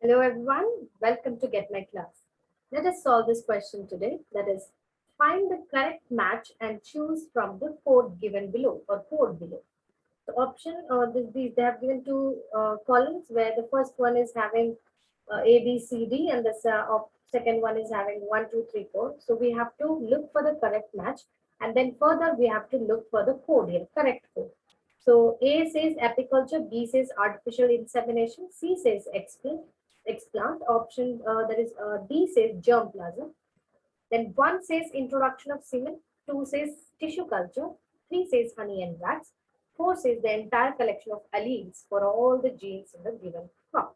Hello everyone, welcome to Get My Class. Let us solve this question today. That is, find the correct match and choose from the code given below or code below. The option, these they have given two columns where the first one is having A, B, C, D, and the second one is having 1, 2, 3, 4. So we have to look for the correct match, and then further we have to look for the code here, correct code. So A says apiculture, B says artificial insemination, C says explant. Option that is D says germplasm. Then 1 says introduction of semen, 2 says tissue culture, 3 says honey and wax, 4 says the entire collection of alleles for all the genes in the given crop.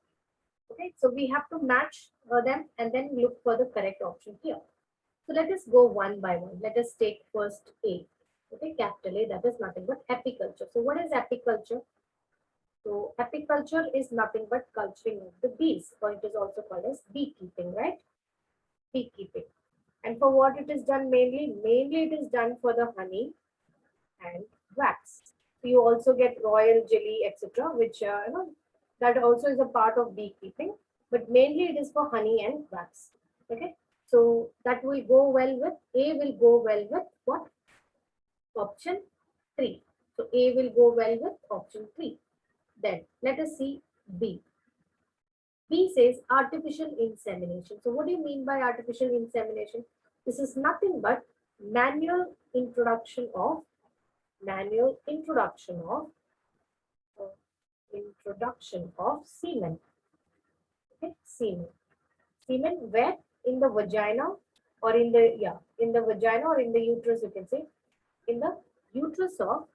Okay, so we have to match them and then look for the correct option here. So let us go one by one. Let us take first A. Okay, capital A, that is nothing but apiculture. So what is apiculture? So apiculture is nothing but culturing of the bees, or it is also called as beekeeping, right? Beekeeping. And for what it is done mainly? Mainly it is done for the honey and wax. So you also get royal jelly, etc., which that also is a part of beekeeping, but mainly it is for honey and wax. Okay, so that will go well with A. Will go well with what? Option 3. So A will go well with option 3. Then let us see B. B says artificial insemination. So what do you mean by artificial insemination? This is nothing but manual introduction of manual uh, introduction of semen. Okay, semen where? In the vagina or in the in the vagina or in the uterus, you can say in the uterus of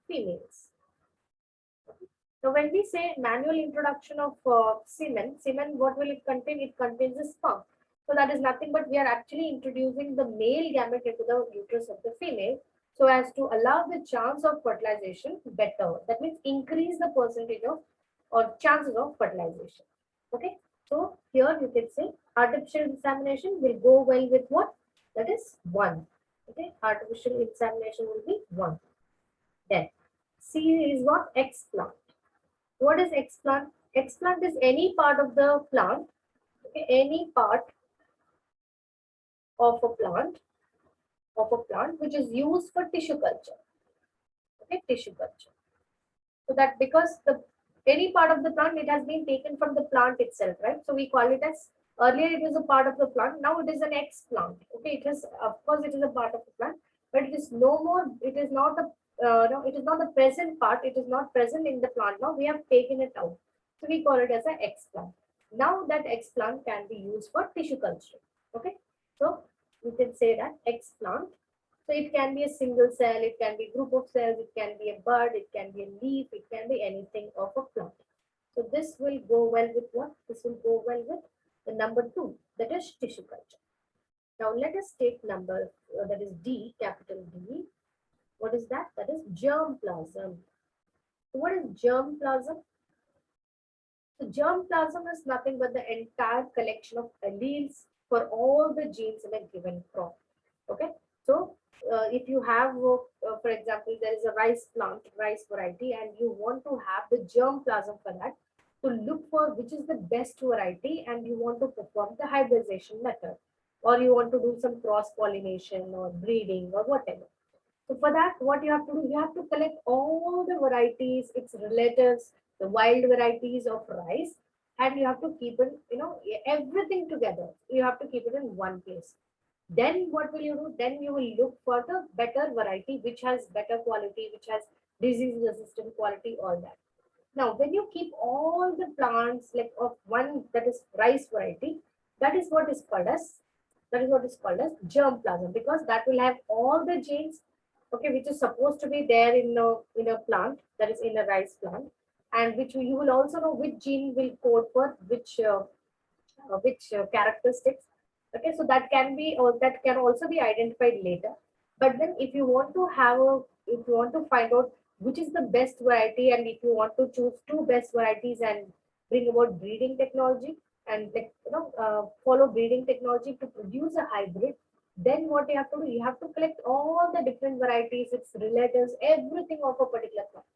females. Okay. So when we say manual introduction of semen, what will it contain? It contains the sperm. So that is nothing but we are actually introducing the male gamete into the uterus of the female so as to allow the chance of fertilization better. That means increase the percentage of or chances of fertilization. Okay. So here you can say artificial insemination will go well with what? That is 1. Okay. Artificial insemination will be 1. Then C is what? Explant. What is explant? Explant is any part of the plant, okay, any part of a plant which is used for tissue culture. Okay, tissue culture. So that because the any part of the plant, it has been taken from the plant itself, right? So we call it as earlier it was a part of the plant, now it is an explant. Okay, it is of course it is a part of the plant, but it is no more. It is not a no, it is not the present part. It is not present in the plant. Now we have taken it out, so we call it as an explant. Now that explant can be used for tissue culture. Okay, so you can say that explant. So it can be a single cell, it can be a group of cells, it can be a bud, it can be a leaf, it can be anything of a plant. So this will go well with what? This will go well with the number 2, that is tissue culture. Now let us take number, that is D, capital D. What is that? That is germplasm. So what is germplasm? So germplasm is nothing but the entire collection of alleles for all the genes in a given crop. Okay, so if you have, for example, there is a rice plant, rice variety, and you want to have the germplasm for that, to look for which is the best variety, and you want to perform the hybridization method, or you want to do some cross pollination or breeding or whatever. So for that, what you have to do, you have to collect all the varieties, its relatives, the wild varieties of rice, and you have to keep it, everything together. You have to keep it in one place. Then what will you do? Then you will look for the better variety, which has better quality, which has disease resistant quality, all that. Now, when you keep all the plants like of one that is rice variety, that is what is called as germplasm, because that will have all the genes, okay, which is supposed to be there in a plant, that is in a rice plant, and which you will also know which gene will code for which characteristics. Okay, so that can be, or that can also be identified later. But then if you want to if you want to find out which is the best variety, and if you want to choose two best varieties and bring about breeding technology and follow breeding technology to produce a hybrid, then what you have to do, you have to collect all the different varieties, its relatives, everything of a particular plant.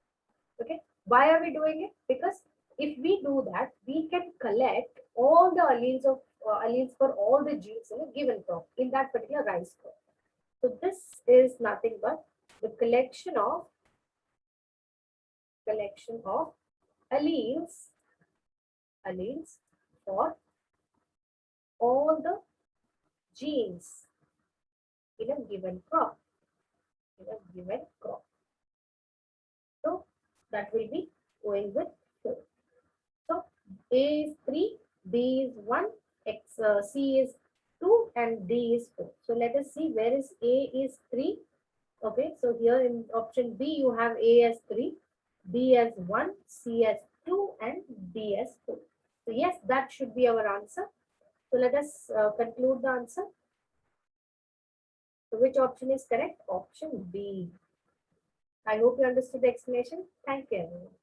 Okay, Why are we doing it? Because if we do that, we can collect all the alleles for all the genes in a given crop, in that particular rice crop. So this is nothing but the collection of alleles for all the genes in a given crop. So that will be going with 4. So A is 3, B is 1, C is 2, and D is 4. So let us see where is A is 3. Okay, so here in option B you have A as 3, B as 1, C as 2, and D as 4. So yes, that should be our answer. So let us conclude the answer. So which option is correct? Option B. I hope you understood the explanation. Thank you, everyone.